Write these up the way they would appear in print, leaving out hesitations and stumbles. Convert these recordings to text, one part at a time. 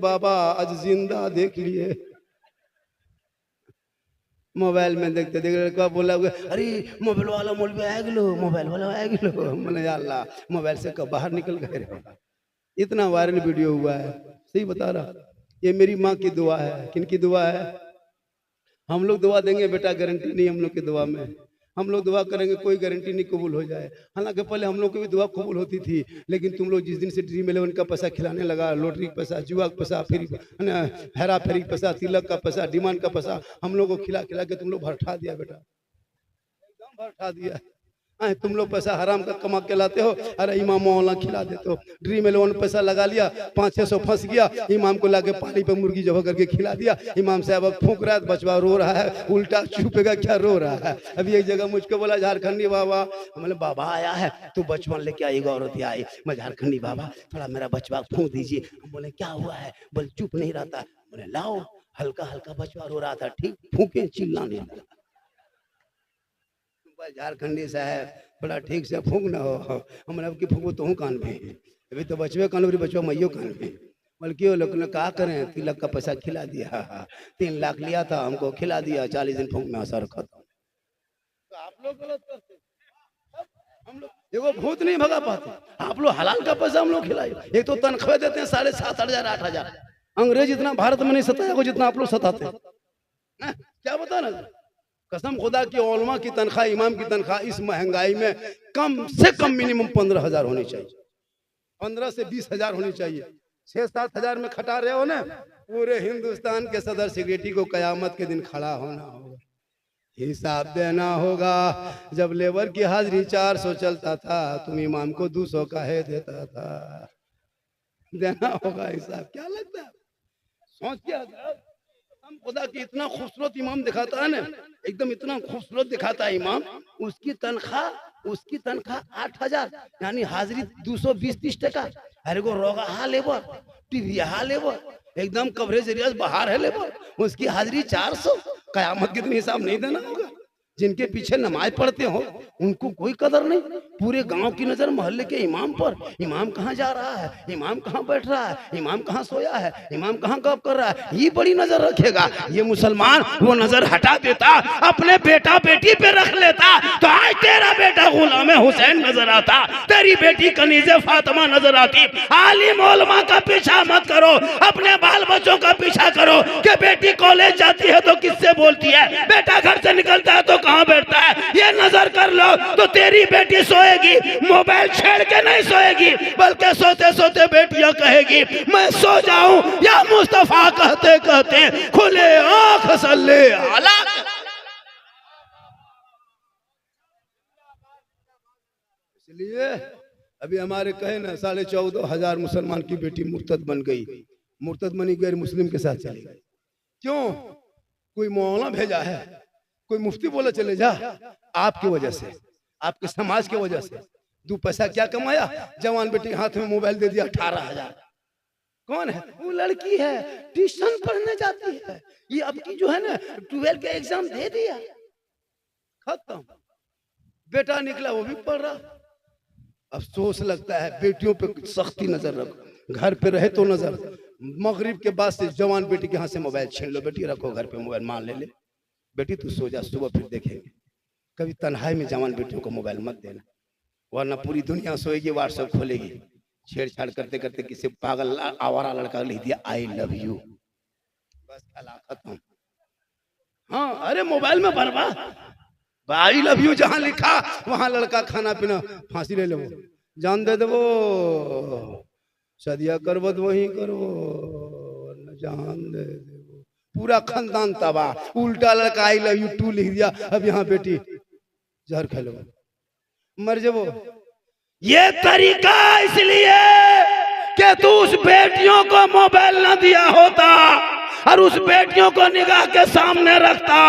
बाबा आज जिंदा देख लिए। मोबाइल में देखते देखते लड़का बोला अरे मोबाइल वाला मौलवी आ गेलो, मोबाइल वाला आ गेलो। मैंने अल्लाह मोबाइल से कब बाहर निकल गए। इतना वायरल वीडियो हुआ है, सही बता रहा। ये मेरी माँ की दुआ है। किन की दुआ है? हम लोग दुआ देंगे बेटा, गारंटी नहीं हम लोग की दुआ में। हम लोग दुआ करेंगे कोई गारंटी नहीं कबूल हो जाए। हालांकि पहले हम लोग की भी दुआ कबूल होती थी, लेकिन तुम लोग जिस दिन से ड्रीम 11 का पैसा खिलाने लगा, लॉटरी का पैसा, जुआ का पैसा, फिर हेरा फेरी का पैसा, तिलक का पैसा, डिमांड का पैसा, हम लोग को खिला खिला के तुम लोग भरठा दिया बेटा, एकदम भरठा दिया। तुम लोग पैसा हराम का कमा के लाते हो, अरे इमाम मौला खिला देते हो। ड्रीम 11 पैसा लगा लिया, 500-600 फंस गया, इमाम को लाके पानी पे मुर्गी जब करके खिला दिया। इमाम साहब अब फूंक रहा है, बचवा रो रहा है, उल्टा चुपेगा क्या रो रहा है। अभी एक जगह मुझको बोला झारखंडी बाबा, मतलब बाबा आया है तो बचपन लेके आएगा, औरत आई, मैं झारखंडी बाबा थोड़ा मेरा बचवा फूंक दीजिए। हम बोले क्या हुआ है? बोले चुप नहीं रहता। बोले लाओ, हल्का हल्का बचवा रो रहा था, ठीक फूके चिल्लाने लगा। झारखंडी साहब बड़ा ठीक से फूंक ना हो, हमने अब की फूंको तो हूँ कान में, अभी तो बचवे कान में, बचवा मैयो कान में। बल्कि वो लोग ने कहा करें, तिलक का पैसा खिला दिया, 3 लाख लिया था, हमको खिला दिया, 40 दिन फूंक में असर खत्म। तो आप लोग गलत करते, हम लोग देखो भूत नहीं भगा पाते। आप लोग हलाल का पैसा हम लोग खिलाए। एक तो तनख्वाह देते हैं 7,500 8,000। अंग्रेज इतना भारत में नहीं सताया जितना आप लोग सताते हैं। क्या बता ना, कसम खुदा की उलमा की तनख्वाह, इमाम की तनख्वाह इस महंगाई में कम से कम मिनिमम 15,000 होनी चाहिए, 15 से 20,000 होनी चाहिए। 6-7 हजार में खटा रहे हो ना, पूरे हिंदुस्तान के सदर सेक्रेटरी को कयामत के दिन खड़ा होना होगा, हिसाब देना होगा। जब लेबर की हाजिरी 400 चलता था, तुम इमाम को 200 का है देता था, देना होगा हिसाब। क्या लगता है? सोच के हम खुदा की इतना खूबसूरत इमाम दिखाता है ना, एकदम इतना खूबसूरत दिखाता है इमाम। उसकी तनख्वाह 8,000, यानी हाजिरी 220-30 टका। अरे को रोगा हा लेबर, टीवी हा लेबर, एकदम कवरेज एरिया बाहर है लेबर, उसकी हाजिरी 400। कयामत के दिन हिसाब नहीं देना होगा। जिनके पीछे नमाज पढ़ते हो उनको कोई कदर नहीं, पूरे गांव की नजर मोहल्ले के इमाम पर। इमाम कहाँ जा रहा है, इमाम कहाँ बैठ रहा है, इमाम कहाँ सोया है, इमाम कहाँ गप कर रहा है, ये बड़ी नजर रखेगा। ये मुसलमान वो नजर हटा देता, अपने बेटा बेटी पे रख लेता, तो आज तेरा बेटा गुलाम हुसैन नजर आता, तेरी बेटी कनीज़े फातिमा नजर आती। आलिम उलमा का पीछा मत करो, अपने बाल बच्चों का पीछा करो कि बेटी कॉलेज जाती है तो किससे बोलती है, बेटा घर से निकलता है तो कहां बैठता है, ये नजर कर लो तो तेरी बेटी सोएगी, मोबाइल छेड़ के नहीं सोएगी, बल्कि सोते सोते बेटियां कहेगी मैं सो जाऊं या मुस्तफा कहते कहते खुले आंख सल्ले आला। इसलिए अभी हमारे कहे ना 14,500 मुसलमान की बेटी मुर्तद बन गई, मुर्तद बनी गैर मुस्लिम के साथ चली गई। क्यों? कोई मौलाना भेजा है, कोई मुफ्ती बोला चले जा, आपकी वजह से, आपके समाज की वजह से। 2 पैसा क्या कमाया? जवान बेटी हाथ में मोबाइल दे दिया 18,000। कौन है वो? लड़की है, ट्यूशन पढ़ने जाती है। ये अब की जो है ना 12 का एग्जाम दे दिया, खत्म। बेटा निकला वो भी पढ़ रहा। अफसोस लगता है, बेटियों पे सख्ती नजर रखो, घर पे रहे तो नजर। मगरिब के बाद से जवान बेटी के हाथ से मोबाइल छीन लो, बेटी रखो घर पे मोबाइल, मान ले बेटी तू सो जा, सुबह फिर देखेंगे। कभी तन्हाई में जवान बेटियों को मोबाइल मत देना, वरना पूरी दुनिया सोएगी, व्हाट्सएप खोलेगी, छेड़छाड़ करते करते किसी पागल आवारा लड़का लिख दिया आई लव यू, बस खेला खत्म। हाँ, अरे मोबाइल में बर्बाद। आई लव यू जहां लिखा वहां लड़का खाना पीना फांसी ले लो, जान दे दो, सदिया करबो वही करो, जान दे दो। पूरा खानदान तबाह। उल्टा लड़का आई लव यू 2 लिख दिया, अब यहाँ बेटी जहर खा लो, मर जाओ। ये तरीका इसलिए कि तू उस बेटियों को मोबाइल न दिया होता और उस बेटियों को निगाह के सामने रखता,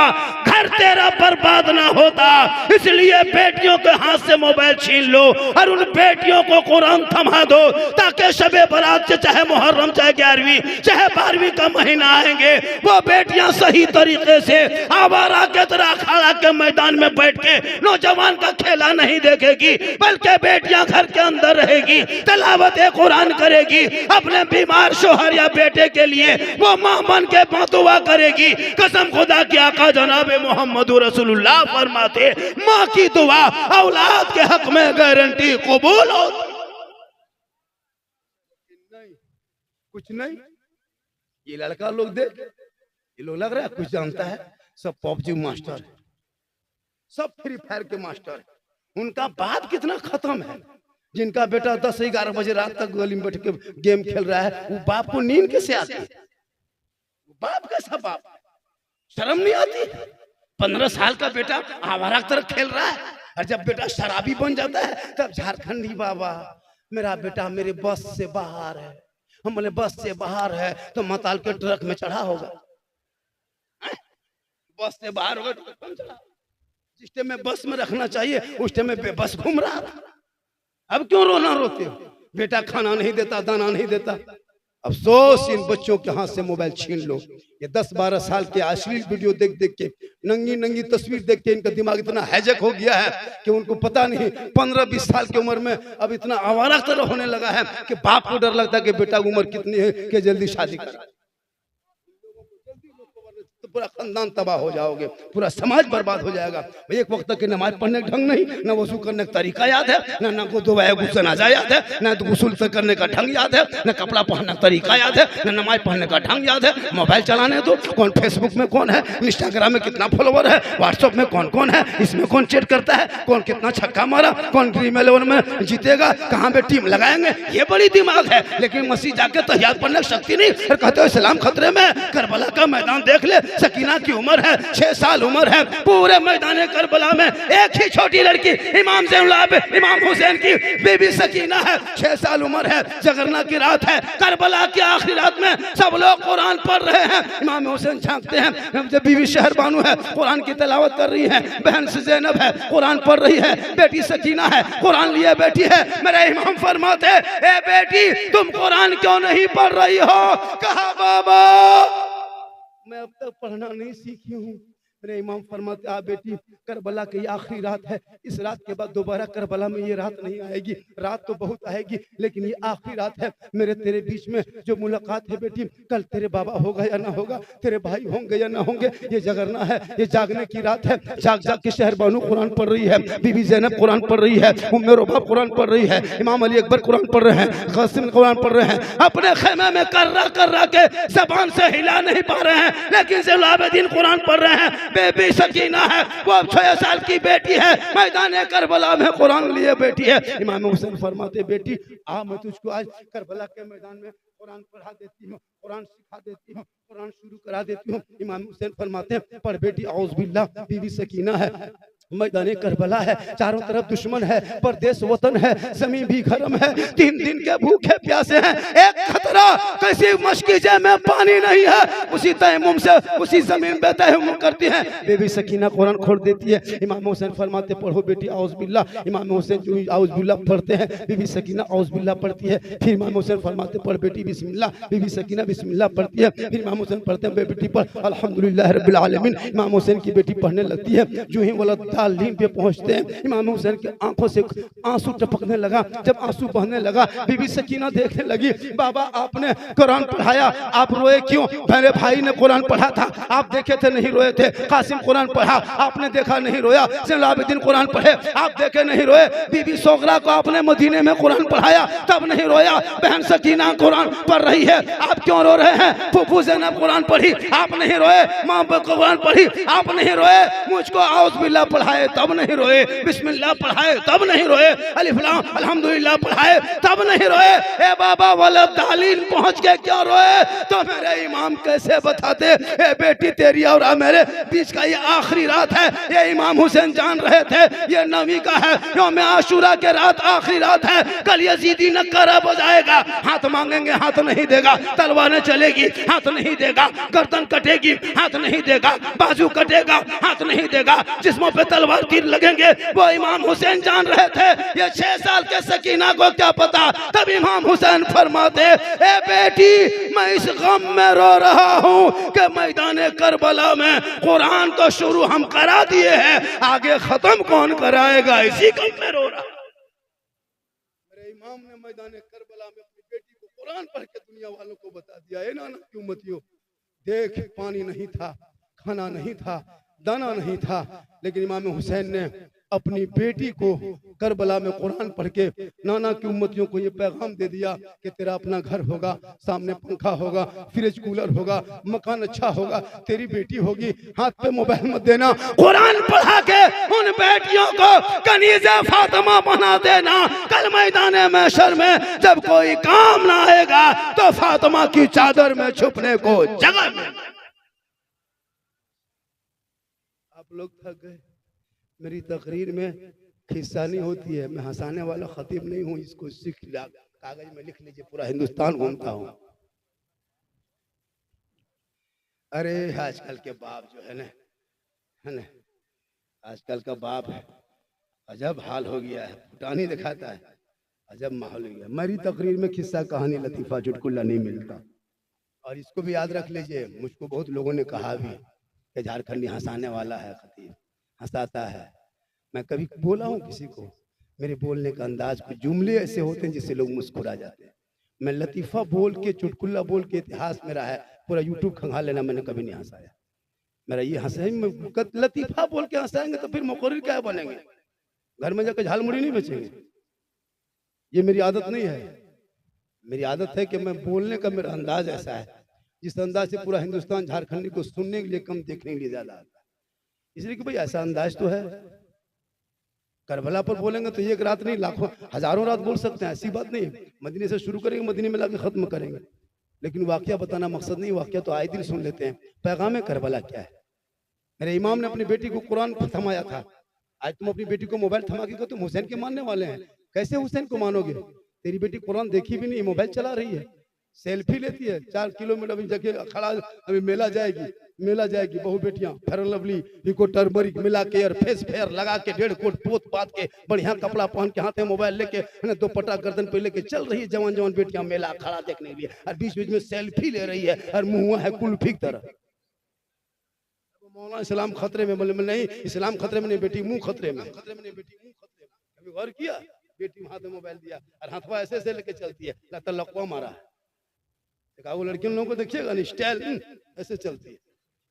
घर तेरा बर्बाद ना होता। इसलिए बेटियों के हाथ से मोबाइल छीन लो और उन बेटियों को कुरान थमा दो, ताकि शबे बारात से चाहे मुहर्रम, चाहे 11वीं, चाहे 12वीं का महीना आएंगे, वो बेटियां सही तरीके से आवारा के तरह अखाड़ा के मैदान में बैठ के नौजवान का खेला नहीं देखेगी, बल्कि बेटियां घर के अंदर रहेगी, तिलावत कुरान करेगी, अपने बीमार शोहर या बेटे के लिए वो मां बन के दुआ करेगी। कसम खुदा की आका जनाब मोहम्मद रसूलुल्लाह फरमाते, मां की दुआ औलाद के हक में गारंटी कबूल होती। कुछ नहीं, ये लड़का लोग देख, ये लोग लग रहा है कुछ जानता है, सब पबजी मास्टर है, सब फ्री फायर के मास्टर है। उनका बाप कितना खत्म है, जिनका बेटा 10-11 बजे रात तक गली में बैठ के गेम खेल रहा है, वो बाप को नींद कैसे आती है? बाप कैसा बाप, शर्म नहीं आती? 15 साल का बेटा आवारा की तरह खेल रहा है, और जब बेटा शराबी बन जाता है तब झारखंडी बाबा मेरा बेटा मेरे बस से बाहर है। हम बोले बस से बाहर है तो मताल के ट्रक में चढ़ा होगा, बस से बाहर होगा तो चढ़ा। जिस टाइम में बस में रखना चाहिए उस टाइम में बेबस घूम रहा था। अब क्यों रोना रोते हो? बेटा खाना नहीं देता, दाना नहीं देता। अफसोस इन बच्चों के हाथ से मोबाइल छीन लो। ये 10-12 साल के अश्लील वीडियो देख देख के, नंगी नंगी तस्वीर देख के इनका दिमाग इतना हैजक हो गया है कि उनको पता नहीं 15-20 साल की उम्र में अब इतना आवारा तरह होने लगा है कि बाप को डर लगता है कि बेटा की उम्र कितनी है कि जल्दी शादी कर, तो पूरा खानदान तबाह हो जाओगे, पूरा समाज बर्बाद हो जाएगा। एक वक्त तक नमाज पढ़ने का ढंग नहीं, ना वजू करने का तरीका याद है, ना गुदुआ गुस्सा याद है, ना गुस्ल करने का ढंग याद है, ना कपड़ा पहनने का तरीका याद है, ना नमाज पढ़ने का ढंग याद है। मोबाइल चलाने दो, कौन फेसबुक में कौन है, इंस्टाग्राम में कितना फॉलोवर है, व्हाट्सएप में कौन कौन है, इसमें कौन चैट करता है, कौन कितना छक्का मारा, कौन ड्रीम 11 में जीतेगा, कहाँ पे टीम लगाएंगे, ये बड़ी दिमाग है। लेकिन मसीह जाके तैयार पढ़ने की शक्ति नहीं, और कहते हो इस्लाम खतरे में। करबला का मैदान देख ले, सकीना की उम्र है 6 साल उम्र है, पूरे मैदान करबला में एक ही छोटी लड़की इमाम इमाम हुसैन की बेबी सकीना है, 6 साल उम्र है। जगरना की रात है, करबला की आखिरी रात में सब लोग कुरान पढ़ रहे हैं, इमाम हुसैन झांकते हैं, जब बीबी शहर बानू है कुरान की तिलावत कर रही है, बहन से ज़ैनब है कुरान पढ़ रही है, बेटी सकीना है कुरान लिए बैठी है। मेरे इमाम फरमाते हैं, ए बेटी तुम कुरान क्यों नहीं पढ़ रही हो? कहा बाबा मैं अब तक पढ़ना नहीं सीखी हूँ। मेरे इमाम फरमाते, आ बेटी करबला की आखिरी रात है, इस रात के बाद दोबारा करबला में ये रात नहीं आएगी। रात तो बहुत आएगी लेकिन ये आखिरी रात है। मेरे तेरे बीच में जो मुलाकात है बेटी, कल तेरे बाबा होगा या ना होगा, तेरे भाई होंगे या ना होंगे, ये जगरना है, ये जागने की रात है। जाग जाग के शहर बानू कुरान पढ़ रही है, बीबी ज़ैनब कुरान पढ़ रही है, उम्मे रुबा कुरान पढ़ रही है, इमाम अली अकबर कुरान पढ़ रहे हैं, कासिम कुरान पढ़ रहे हैं। अपने खेमे में कर्रा के जबान से हिला नहीं पा रहे हैं, लेकिन ज़ैनुलाबदीन कुरान पढ़ रहे हैं। बेबी सकीना है, वो अब 6 साल की बेटी है, मैदान करबला में कुरान लिए बैठी है। इमाम हुसैन फरमाते, बेटी आ मैं तुझको आज करबला के मैदान में कुरान पढ़ा देती हूँ, कुरान सिखा देती हूँ, कुरान शुरू करा देती हूँ। इमाम हुसैन फरमाते हैं, पर बेटी औज़ बिल्लाह, बीबी सकीना है, मैदान करबला है, चारों तरफ दुश्मन है, परदेश वतन है, जमीन भी गरम है, 3 दिन के भूखे प्यासे हैं, एक खतरा किसी मशकीजे में पानी नहीं है, उसी तयम्मुम से उसी जमीन पे तयम्मुम करती है। बेबी सकीना कुरान खोल देती है। इमाम हुसैन फरमाते, पढ़ो बेटी औज़ बिल्लाह। इमाम हुसैन जो औज़ बिल्लाह पढ़ते हैं, बीबी सकीना औज़ बिल्लाह पढ़ती है। फिर इमाम हुसैन फरमाते, पढ़ बेटी बिस्मिल्लाह। बीबी सकीना बिस्मिल्लाह पढ़ती है। फिर इमाम हुसैन पढ़ते हैं, बेटी पढ़ अल्हम्दुलिल्लाह रब्बिल आलमीन। इमाम हुसैन की बेटी पढ़ने लगती है। जो ही वाला तालीम पे पहुंचते हैं, इमाम हुसैन की आंखों से आंसू टपकने लगा। जब आंसू बहने लगा, बीबी सकीना देखने लगी, बाबा आपने कुरान पढ़ाया, आप रोए क्यों? मेरे भाई ने कुरान पढ़ा था, आप देखे थे नहीं रोए थे। कासिम कुरान पढ़ा, आपने देखा नहीं रोया। ज़ैनुलाबदीन कुरान पढ़े, आप देखे नहीं रोए। बीबी सोगरा को आपने मदीने में कुरान पढ़ाया, तब नहीं रोया। बहन सकीना कुरान पढ़ रही है, आप क्यों रो रहे हैं? फूफू ज़ैनब कुरान पढ़ी, आप नहीं रोए। माँ कुरान पढ़ी, आप नहीं रोए। मुझको औज़ बिल्लाह पढ़ा पढ़ाए तब नहीं रोए, बिस्मिल्लाह पढ़ाए तब नहीं रोए, अलिफ लाम अल्हम्दुलिल्लाह पढ़ाए तब नहीं रोए, ए बाबा वलद दालीन पहुंच के क्यों रोए? तो मेरे इमाम कैसे बताते, ए बेटी तेरी और मेरे बीच का ये आखिरी रात है। ये इमाम हुसैन जान रहे थे ये नवी का है, यौम आशूरा के रात आखिरी रात है, कल यजीदी नक्कारा बजाएगा, हाथ मांगेंगे हाथ नहीं देगा, तलवारें चलेगी हाथ नहीं देगा, गर्दन कटेगी हाथ नहीं देगा, बाजू कटेगा हाथ नहीं देगा, जिस्मों पे तलवार तीर लगेंगे। वो इमाम हुसैन जान रहे थे, ये 6 साल के सकीना को क्या पता। तब इमाम हुसैन फरमाते, ए बेटी मैं इस गम में रो रहा हूँ कि मैदान करबला में कुरान तो शुरू हम करा दिए हैं, आगे खत्म कौन कराएगा, इसी गम में रो रहा। मेरे इमाम ने मैदान करबला में अपनी बेटी को कुरान पढ़ के दुनिया वालों को बता दिया, ए नाना की उम्मतियों, देख पानी नहीं था, खाना नहीं था, दाना नहीं था, लेकिन इमाम हुसैन ने अपनी बेटी को करबला में कुरान पढ़ के नाना की उम्मतियों को ये पैगाम दे दिया कि तेरा अपना घर होगा, सामने पंखा होगा, फ्रिज कूलर होगा, मकान अच्छा होगा, तेरी बेटी होगी, हाथ पे मोबाइल मत देना, कुरान पढ़ा के उन बेटियों को कनीज़े फातिमा बना देना। कल मैदान महशर में जब कोई काम ना आएगा तो फातिमा की चादर में छुपने को जगह मिल। आप लोग थक गए, मेरी तकरीर में खिस्सानी होती है, मैं हंसाने वाला खतीब नहीं हूँ, इसको सीख कागज में लिख लीजिए, पूरा हिंदुस्तान घूमता हूँ। अरे आजकल के बाप जो है ना, आजकल का बाप है, अजब हाल हो गया है, फुटानी दिखाता है, अजब माहौल हो गया। मेरी तकरीर में खिस्सा कहानी लतीफ़ा चुटकुला नहीं मिलता। और इसको भी याद रख लीजिए, मुझको बहुत लोगों ने कहा भी कि झारखंडी हंसाने वाला है, खतीब हंसाता है। मैं कभी बोला हूँ किसी को, मेरे बोलने का अंदाज, कुछ जुमले ऐसे होते हैं जिससे लोग मुस्कुरा जाते हैं। मैं लतीफ़ा बोल के, चुटकुला बोल के इतिहास मेरा है, पूरा यूट्यूब खंगाल लेना, मैंने कभी नहीं हंसाया। मेरा ये हंसा, लतीफ़ा बोल के हंसाएंगे तो फिर मुकर्रिर क्या बनेंगे, घर में जाकर झालमुड़ी नहीं बेचेंगे। ये मेरी आदत नहीं है। मेरी आदत है कि मैं बोलने का मेरा अंदाज ऐसा है जिस अंदाज से पूरा हिंदुस्तान झारखंडी को सुनने के लिए कम, देखने के लिए ज्यादा आता है। इसलिए कि भाई ऐसा अंदाज तो है, करबला पर बोलेंगे तो एक रात नहीं, लाखों हजारों रात बोल सकते हैं, ऐसी बात नहीं है। मदीने से शुरू करेंगे, मदीने में लाके खत्म करेंगे, लेकिन वाकया बताना मकसद नहीं, वाकया तो आए दिन सुन लेते हैं। पैगाम करबला क्या है? मेरे इमाम ने अपनी बेटी को कुरान थमाया था। आज तुम अपनी बेटी को मोबाइल थमा के तुम हुसैन के मानने वाले हैं, कैसे हुसैन को मानोगे? तेरी बेटी कुरान देखी भी नहीं, मोबाइल चला रही है, सेल्फी लेती है, 4 किलोमीटर अभी जगह खड़ा, अभी मेला जाएगी, बहु बेटियां फेयर लवली, इको टर्मरिक मिला के और फेस फेयर लगा के 1.5 कोट पोत पात के बढ़िया कपड़ा पहन के, हाथ में मोबाइल लेके, दुपट्टा गर्दन पे लेके चल रही है जवान बेटियां मेला खड़ा देखने के लिए, और बीच बीच में सेल्फी ले रही है और मुंह है कुल्फी की तरह। मौलाना इस्लाम खतरे में, बोले नहीं इस्लाम खतरे में नहीं, बेटी मुंह खतरे में। अभी गौर किया, बेटी हाथ में मोबाइल दिया और हाथवा ऐसे ऐसे लेके चलती है, लगता लकवा मारा है। वो लड़कियों लोगों को देखिएगा ना, स्टाइल ऐसे चलती है,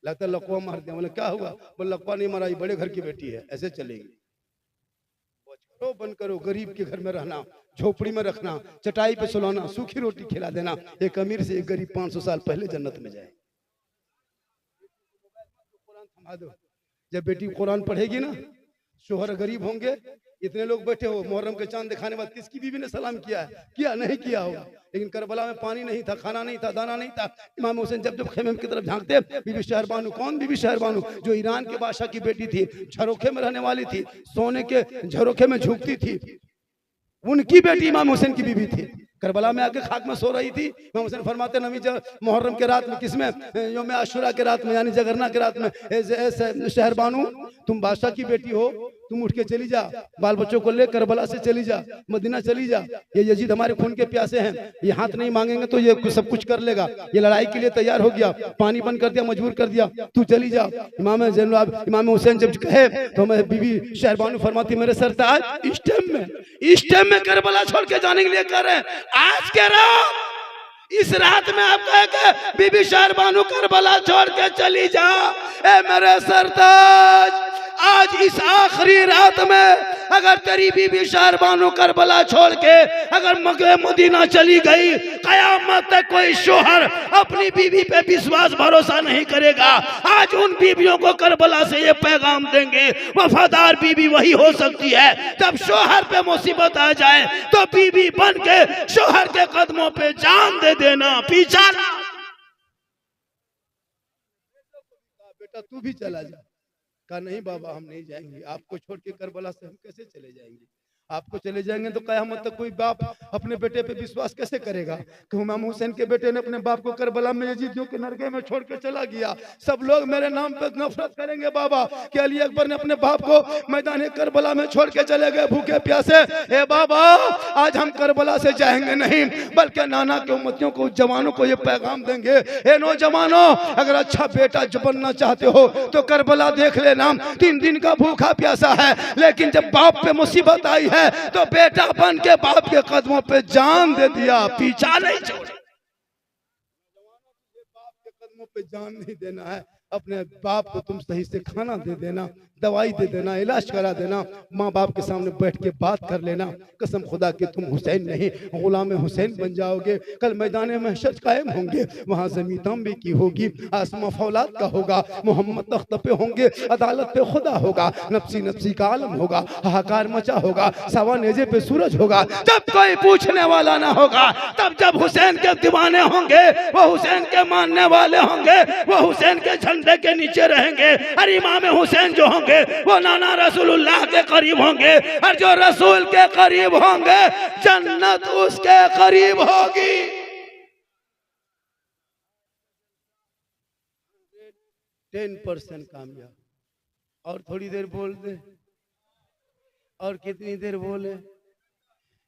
लगता है लकवा मार दिया। बोले क्या हुआ? बोले लकवा नहीं मारा, ये बड़े घर की बेटी है, ऐसे चलेगी। करो बंद करो, गरीब के घर में रहना, झोपड़ी में रखना, चटाई पे सुलाना, सूखी रोटी खिला देना। एक अमीर से एक गरीब 500 साल पहले जन्नत में जाए। कुरान थमा दो, जब बेटी कुरान पढ़ेगी ना, शोहर गरीब होंगे, इतने लोग बैठे हो, मुहर्रम के चांद दिखाने बाद किसकी बीवी ने सलाम किया है? किया नहीं किया होगा। लेकिन करबला में पानी नहीं था, खाना नहीं था, दाना नहीं था। इमाम हुसैन जब जब खेमे की तरफ झांकते, बीबी शहरबानू, कौन बीबी शहरबानू? जो ईरान के बादशाह की बेटी थी, झरोखे में रहने वाली थी, सोने के झरोखे में झुकती थी, उनकी बेटी इमाम हुसैन की बीवी थी। करबला में आके खाक में सो रही थी। इमाम हुसैन फरमाते, नबी मुहर्रम के रात में, किसमें? यौम आशूरा के रात में, यानी जगरना के रात में, शहरबानू तुम बादशाह की बेटी हो, तुम उठ के चली जा, बाल बच्चों को ले करबला से चली जा, मदीना चली जा। ये यजीद हमारे खून के प्यासे हैं, ये हाथ नहीं मांगेंगे तो ये सब कुछ कर लेगा। ये लड़ाई के लिए तैयार हो गया, पानी बंद कर दिया, मजबूर कर दिया, तू चली जा। इमाम हुसैन जब कहे तो मैं बीबी शहरबानू फरमाती, मेरे सरताज इस टाइम में करबला छोड़ के जाने के लिए कर रहे हैं। आज के रात, इस रात में आप कहे बीबी शहरबानू करबला छोड़ के चली जा। ए मेरे सरताज, आज इस आखिरी रात में अगर तेरी बीबी शहरबानो करबला छोड़ के अगर मक्के मदीना चली गई, कयामत तक कोई शोहर अपनी बीवी पे विश्वास भरोसा नहीं करेगा। आज उन बीवियों को करबला से ये पैगाम देंगे, वफादार बीवी वही हो सकती है जब शोहर पे मुसीबत आ जाए तो बीवी बन के शोहर के कदमों पे जान दे देना, पीछा ना। बेटा तू भी चला जा। कहा नहीं बाबा हम नहीं जाएंगे, आपको छोड़ के करबला से हम कैसे चले जाएंगे? आपको चले जाएंगे तो कयामत तक कोई बाप अपने बेटे पे विश्वास कैसे करेगा कि इमाम हुसैन के बेटे ने अपने बाप को करबला में यजीदियों के नरके में छोड़ के चला गया। सब लोग मेरे नाम पे नफरत करेंगे बाबा कि अली अकबर ने अपने बाप को मैदान करबला में छोड़ के चले गए भूखे प्यासे। ए बाबा आज हम करबला से जाएंगे नहीं, बल्कि नाना के उम्मतियों को, जवानों को ये पैगाम देंगे, ए नौजवानों अगर अच्छा बेटा बनना चाहते हो तो करबला देख लेना। 3 दिन का भूखा प्यासा है, लेकिन जब बाप पे मुसीबत आई है तो बेटा बन के बाप के कदमों पे जान दे दिया, पीछा नहीं छोड़ा। बाप के कदमों पे जान नहीं देना है, अपने बाप को तुम सही से खाना दे देना, दवाई दे देना, इलाज करा देना, माँ बाप के सामने बैठ के बात कर लेना। कसम खुदा कि तुम हुसैन नहीं गुलाम हुसैन बन जाओगे। कल मैदान महशर कायम होंगे, वहाँ ज़मीं तांबे की होगी, आसमां फौलाद का होगा, मोहम्मद तख्त पे होंगे, अदालत पे खुदा होगा, नफसी नफसी का आलम होगा, हाहाकार मचा होगा, सवा नेजे पे सूरज होगा। जब कोई पूछने वाला ना होगा, तब जब हुसैन के दीवाने होंगे, वो हुसैन के मानने वाले होंगे, वो हुसैन के झंडे के नीचे रहेंगे। और इमाम हुसैन जो होंगे वो नाना रसूलुल्लाह के करीब होंगे, और जो रसूल के करीब होंगे जन्नत उसके करीब होगी। 10% कामयाब। और थोड़ी देर बोल दे, और कितनी देर बोले?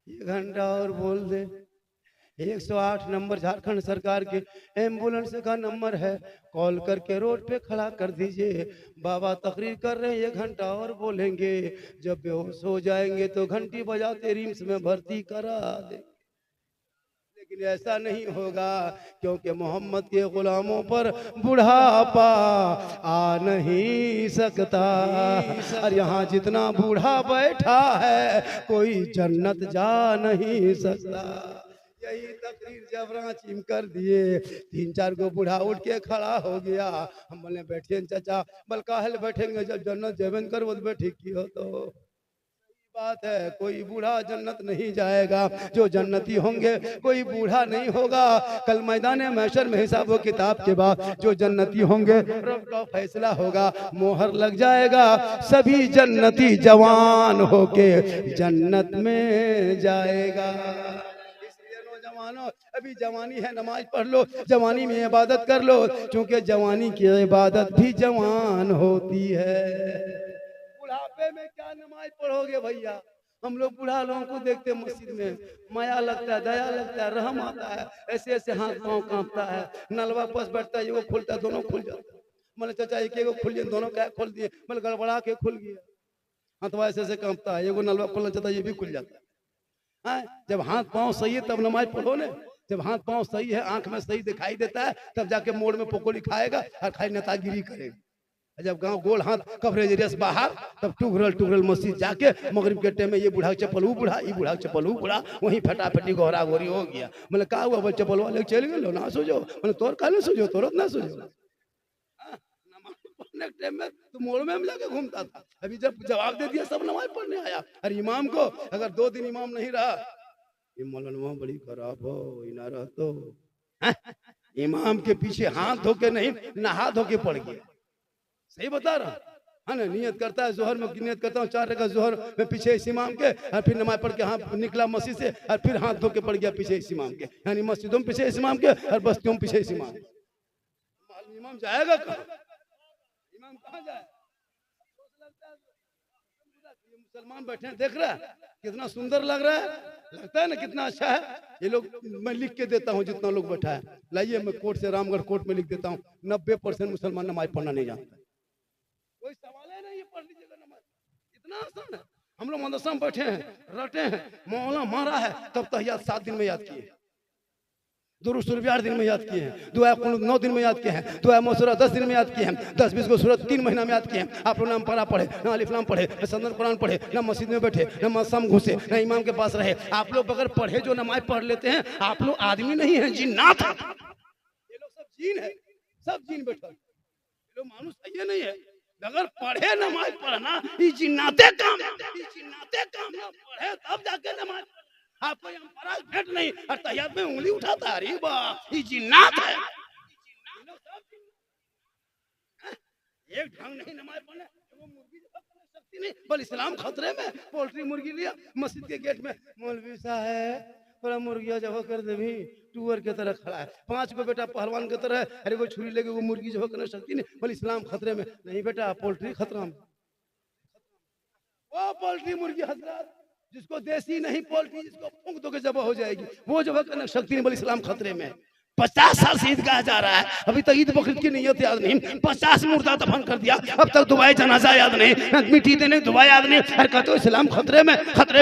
1 घंटा और बोल दे। 108 नंबर झारखंड सरकार के एम्बुलेंस का नंबर है, कॉल करके रोड पे खड़ा कर दीजिए। बाबा तकरीर कर रहे हैं, 1 घंटा और बोलेंगे, जब बेहोश हो जाएंगे तो घंटी बजाते रिम्स में भर्ती करा दे। लेकिन ऐसा नहीं होगा, क्योंकि मोहम्मद के गुलामों पर बुढ़ापा आ नहीं सकता। और यहाँ जितना बूढ़ा बैठा है कोई जन्नत जा नहीं सकता। यही तकरीर जब रांची में कर दिए, 3-4 को बूढ़ा उठ के खड़ा हो गया। हम बोले बैठे चाचा, बल काहल बैठेंगे, जब जन्नत जेबन कर वो बैठे की हो। तो बात है, कोई बूढ़ा जन्नत नहीं जाएगा, जो जन्नती होंगे कोई बूढ़ा नहीं होगा। कल मैदान महशर में हिसाब व किताब के बाद जो जन्नती होंगे रब का फैसला होगा, मोहर लग जाएगा, सभी जन्नती जवान होके जन्नत में जाएगा। अभी जवानी है, नमाज पढ़ लो, जवानी में इबादत कर लो, क्योंकि जवानी की इबादत भी जवान होती है। बुढ़ापे में क्या नमाज पढ़ोगे भैया? हम लोग बूढ़ा लोगों को देखते मस्जिद में, माया लगता है, दया लगता है, रहम आता है, ऐसे ऐसे हाथ पाँव कांपता है, नलवा पास बैठता है, एगो खुलता है, दोनों खुल जाता है। मैंने चाचा एक एगो खुल गए, दोनों क्या खोल दिए, मैंने गड़बड़ा के खुल गया। हाथवा ऐसे ऐसे कांपता है, एगो नलवा खोलना चाहता है, ये भी खुल जाता है। जब हाथ पांव सही है तब नमाज पढ़ो ने। जब हाथ पांव सही है, आंख में सही दिखाई देता है, तब जाके मोड़ में पकोड़ी खाएगा और खाई नेतागिरी करेगा। जब गांव गोल हाथ कवरेज रेस बाहर, तब टुगरल मस्जिद जाके मगरिब के टाइम में ये बूढ़ा चप्पल वो बूढ़ा, ये बूढ़ा चप्पल वो बूढ़ा, वहीं फटाफटी गोहरा गोरी हो गया। मतलब का हुआ, बोल चप्पल वाले चल गए ना सोचो, मतलब तोर काले सोचो, तोरत ना सोचो। टाइम में तो मोड़ में जाके घूमता था, अभी जब जवाब दे दिया सब नमाज पढ़ने आया। और इमाम को अगर 2 दिन इमाम नहीं रहा, ये मौलाना बड़ी खराब हो ना रहा तो इमाम के पीछे हाथ धो के नहीं, नहा धो के पड़ गया। सही बता रहा है ना? नियत करता है जोहर में, नियत करता हूँ 4 रकात जोहर में पीछे इस इमाम के, और फिर नमाज पढ़ के हाथ निकला मस्जिद से, और फिर हाथ धो के पड़ गया पीछे इस इमाम के। यानी मस्जिदों में पीछे इस इमाम के और बस्तियों में पीछे इस इमाम। इमाम जाएगा कहाँ? इमाम कहाँ जाए? मुसलमान बैठे हैं, देख रहा है कितना सुंदर लग रहा है, लगता है ना कितना अच्छा है। ये लोग मैं लिख के देता हूँ, जितना लोग बैठा है, लाइए मैं कोर्ट से, रामगढ़ कोर्ट में लिख देता हूँ, 90% मुसलमान नमाज पढ़ना नहीं जानता। कोई सवाल है नहीं, ये पढ़ लीजिएगा नमाज, इतना आसान है। हम लोग मदरसा में बैठे हैं, रटे हैं, मौला मारा है, तब तहियात 7 दिन में याद किए। दुरूद शरीफ 8 दिन में याद किए हैं, दुआ कुनूत 9 दिन में याद किए हैं, दुआ मसूरा 10 दिन में याद किए हैं, 10-20 को सूरत 3 महीना में याद किए हैं। आप लोग ना पढ़ा पढ़े, ना अलिफ लाम पढ़े, ना सदर कुरान पढ़े, ना मस्जिद में बैठे, ना मसम घुसे, ना इमाम के पास रहे। आप लोग बगैर पढ़े जो नमाज पढ़ लेते हैं, आप लोग आदमी नहीं है, जिन्नात है। ये लोग सब जीन है, सब जीन बैठा, ये लोग मानुस ये नहीं है। अगर पढ़े नमाज पढ़ना ये जिन्नाते काम, ये जिन्नाते काम ना पढ़े तब जाके नमाज। आपको यहाँ पराज भेंट नहीं और तैयार में उंगली उठाता, अरे वाह ये जिन्नात है। एक ढंग नहीं नमाज पढ़ने, वो मुर्गी शक्ति नहीं, बल इस्लाम खतरे में। पोल्ट्री मुर्गी लिया मस्जिद के गेट में, मौलवी साहब थोड़ा मुर्गिया जब कर दे भी, टूअर के तरह खड़ा है, 5 को बेटा पहलवान की तरह, अरे वो छुरी लेके वो मुर्गी जो करने शक्ति नहीं, बल इस्लाम खतरे में नहीं बेटा, पोल्ट्री खतरा में। वो पोल्ट्री मुर्गी हजरत जिसको देसी नहीं पोल्ट्री, जिसको फूंक दो के जब हो जाएगी, वो जो करने शक्ति नहीं, बल इस्लाम खतरे में। 50 साल से ईद गाया जा रहा है, अभी तक ईद बकरीद की नियत याद नहीं, 50 मुर्दा दफन कर दिया, अब तक दुआए जनाजा याद नहीं, मिट्टी देने दुआ याद नहीं। अरे कहते हो इस्लाम खतरे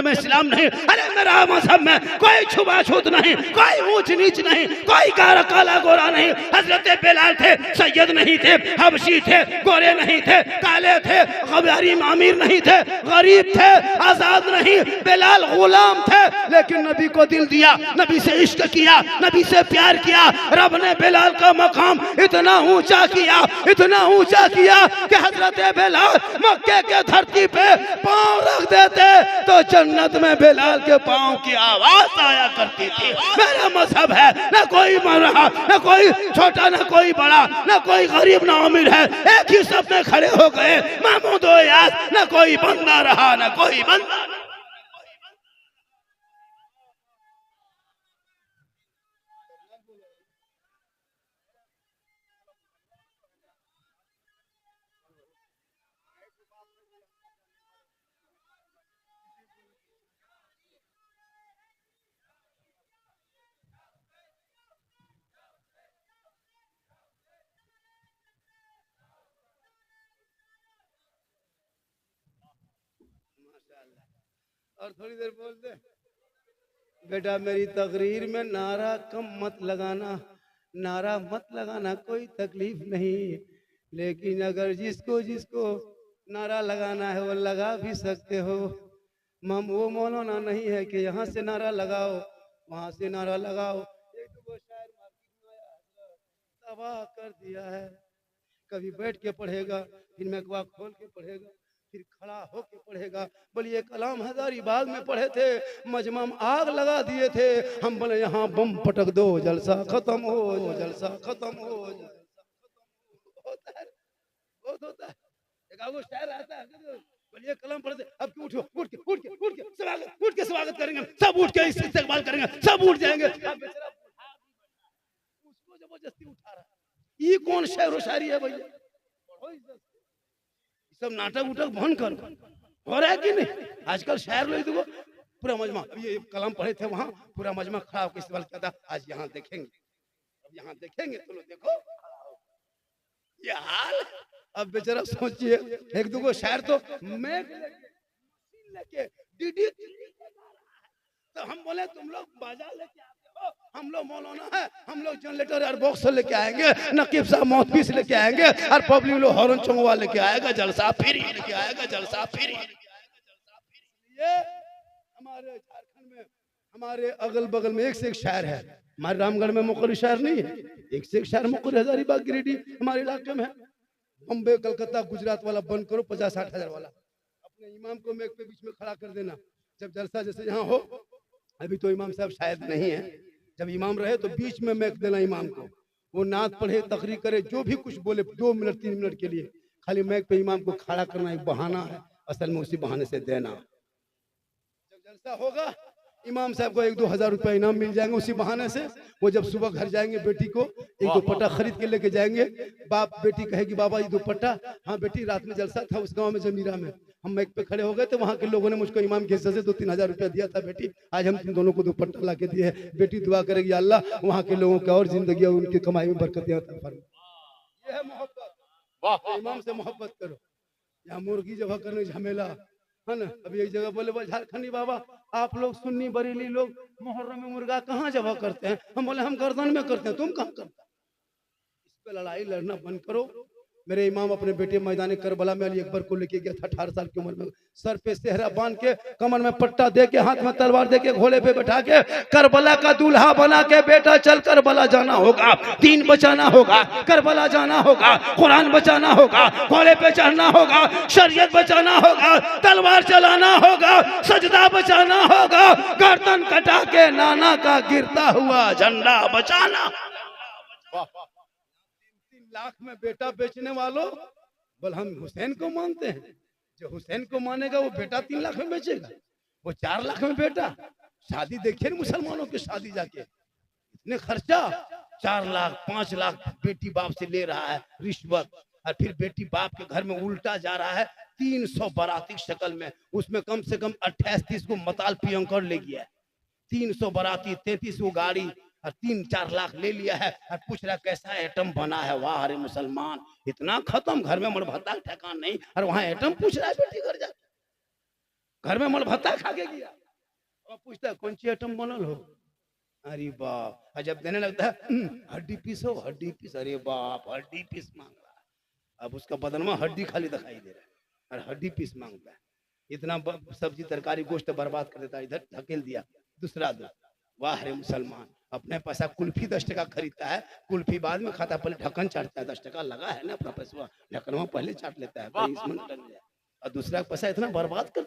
में इस्लाम नहीं। अरे मेरा मजहब में कोई छुआछूत नहीं, कोई ऊंच नीच नहीं, कोई काला गोरा नहीं। हजरत बिलाल थे, सैयद नहीं थे, हबशी थे, गोरे नहीं थे, काले थे, गरीब अमीर नहीं थे, गरीब थे, आजाद नहीं, बिलाल गुलाम थे, लेकिन नबी को दिल दिया, नबी से इश्क किया, नबी से प्यार किया। रब ने बिलाल का मकाम इतना ऊंचा किया, इतना ऊंचा किया कि हजरत बिलाल मक्के के धरती पे पांव रख देते तो जन्नत में बिलाल के पांव की आवाज आया करती थी। मेरा मजहब है ना कोई मरहा, ना कोई छोटा, ना कोई बड़ा, ना कोई गरीब ना अमीर है, एक ही सब में खड़े हो गए महमूद याद, ना कोई बंदा रहा, ना कोई बंदा। और थोड़ी देर बोल दे बेटा, मेरी तकरीर में नारा कम मत लगाना, नारा मत लगाना, कोई तकलीफ नहीं, लेकिन अगर जिसको जिसको नारा लगाना है वो लगा भी सकते हो। वो मौलाना नहीं है कि यहाँ से नारा लगाओ वहाँ से नारा लगाओ। एक दो शायर तबाह कर दिया है, कभी बैठ के पढ़ेगा, फिर मैकवा खोल के पढ़ेगा, फिर खड़ा होके पढ़ेगा। बोलिए कलाम हजारी बाग में पढ़े थे, मजमा में आग लगा दिए थे, हम बोले यहाँ बम पटक दो जलसा खत्म हो, जलसा खत्म हो, होता है बहुत होता है। एक आगो शायर आता है, बोलिए कलाम पढ़ते, अब क्यों उठो, उठ के स्वागत करेंगे, सब उठ के इस्तेकबाल करेंगे, सब उठ जाएंगे। उसको जबरदस्ती उठा रहा है, ये कौन शेर व शायरी है भैया? सब नाटक उटक बंद करो, हो रहा है कि नहीं? आजकल शायर लोग देखो पूरा मजमा, ये कलाम पढ़े थे वहां पूरा मजमा खड़ा होकर इस्तेमाल किया था, आज यहाँ देखेंगे, अब यहाँ देखेंगे तो लोग देखो ये हाल। अब बेचारा सोचिए, एक दो शायर तो मैं लेके डीडी, तो हम बोले तुम लोग बाजा लेके आते हो, हम लोग मौलाना है, हम लोग जनरेटर और बॉक्स लेके आएंगे, नकीब साहब माउथपीस लेके आएंगे, और पब्लिक लोग हॉर्न चंगवा लेके आएगा, जलसा फिर लेके आएगा, जलसा फिर। ये हमारे झारखंड में, हमारे अगल बगल में एक से एक शायर है, हमारे रामगढ़ में मुकर्री शायर नहीं है, एक से एक शायर मुकर्री, हजारीबाग गिरिडीह हमारे इलाके में है। बम्बे कलकत्ता गुजरात वाला बंद करो, 50-60 हजार वाला, अपने इमाम को मेक पे बीच में खड़ा कर देना जब जलसा जैसे यहाँ हो। अभी तो इमाम साहब शायद नहीं है, जब इमाम रहे तो बीच में मैक देना इमाम को, वो नात पढ़े, तकरीर करे, जो भी कुछ बोले 2 मिनट 3 मिनट के लिए खाली मैक पे इमाम को खड़ा करना एक बहाना है, असल में उसी बहाने से देना। जब जलसा होगा इमाम साहब को 1-2 हजार रुपया इनाम मिल जाएंगे उसी बहाने से। वो जब सुबह घर जाएंगे बेटी को 1 दुपट्टा खरीद के लेके जाएंगे, बाप बेटी कहेगी बाबा ये दुपट्टा, हाँ बेटी रात में जलसा था उस गांव में जमीरा में, हम मैक पे खड़े हो गए थे, वहाँ के लोगों ने मुझको इमाम के हिस्से से 2-3 हजार रुपया दिया था बेटी, आज हम तुम दोनों को दुपट्टा ला के दिए। बेटी दुआ करेगी अल्लाह वहाँ के लोगों की और जिंदगी उनकी कमाई में बरकत। ये है मोहब्बत, इमाम से मोहब्बत करो। यहाँ मुर्गी जब करने झमेला, है ना। अभी एक जगह बोले झारखंडी बाबा आप लोग सुन्नी बरेली लोग मुहर्रम में मुर्गा कहाँ जबा करते हैं? हम बोले हम गर्दन में करते हैं, तुम कहाँ करते? इस पे लड़ाई लड़ना बंद करो। मेरे इमाम अपने बेटे मैदान करबला में अली अकबर को लेके गया था 18 साल की उम्र में, सर पे सेहरा बांध के, कमर में पट्टा दे के, हाथ में तलवार दे के, घोड़े पे बैठा के, करबला का दूल्हा बना के, बेटा चल करबला जाना होगा, दीन बचाना होगा, करबला जाना होगा, कुरान बचाना होगा, घोड़े पे चढ़ना होगा, शरीयत बचाना होगा, तलवार चलाना होगा, सजदा बचाना होगा, गर्दन कटा के नाना का गिरता हुआ झंडा बचाना। 3 लाख में बेटा बेचने वालों, बोल हम हुसैन को मानते हैं, जो हुसैन को मानेगा वो बेटा 3 लाख में बेचेगा, वो 4 लाख में बेटा। शादी देखिए ना मुसलमानों की शादी, जाके इतने खर्चा, 4 लाख 5 लाख बेटी बाप से ले रहा है रिश्वत, और फिर बेटी बाप के घर में उल्टा जा रहा है 300 बाराती शक्ल में, उसमें कम से कम 28-30 को मताल पियंकर ले गया है, 300 बाराती, 33 को गाड़ी, और 3-4 लाख ले लिया है, और पूछ रहा कैसा आइटम बना है। वाह अरे मुसलमान, इतना खत्म, घर में मरभत्ता ठिकान नहीं, और वहां आइटम पूछ रहा है बेटी घर जा, घर में मरभत्ता खा के गया, और पूछता है कौन सी आइटम बनल हो? अरे बाप, और जब देने लगता है हड्डी पीस हो, हड्डी पीस, अरे बाप हड्डी पीस मांग रहा है, अब उसका बदन में हड्डी खाली दिखाई दे रहा है और हड्डी पीस मांगता है। इतना सब्जी तरकारी गोश्त बर्बाद कर देता है, इधर धकेल दिया दूसरा दो। वाह रे मुसलमान, अपने पैसा कुल्फी 10 टका खरीदता है, कुल्फी बाद में खाता, पहले ढक्कन चाटता है, 10 टका लगा है ना अपना पैसा, ढक्कन पहले चाट लेता है, और दूसरा पैसा इतना बर्बाद कर।